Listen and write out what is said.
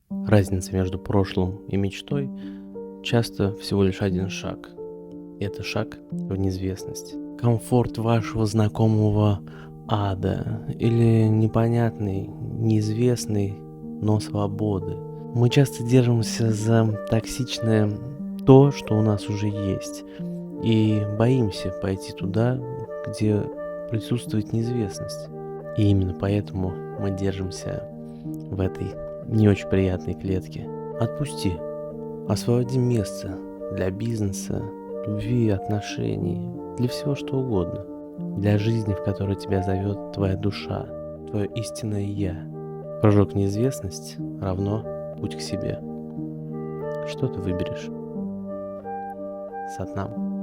Разница между прошлым и мечтой часто всего лишь один шаг. И это шаг в неизвестность. Комфорт вашего знакомого ада или непонятный, неизвестный, но свободы. Мы часто держимся за токсичное то, что у нас уже есть, и боимся пойти туда, где присутствует неизвестность. И именно поэтому мы держимся в этой не очень приятной клетке. Отпусти, освободи место для бизнеса, любви, отношений, для всего что угодно. Для жизни, в которой тебя зовет твоя душа, твое истинное «Я». Прыжок в неизвестность равно путь к себе. Что ты выберешь? Сатнам.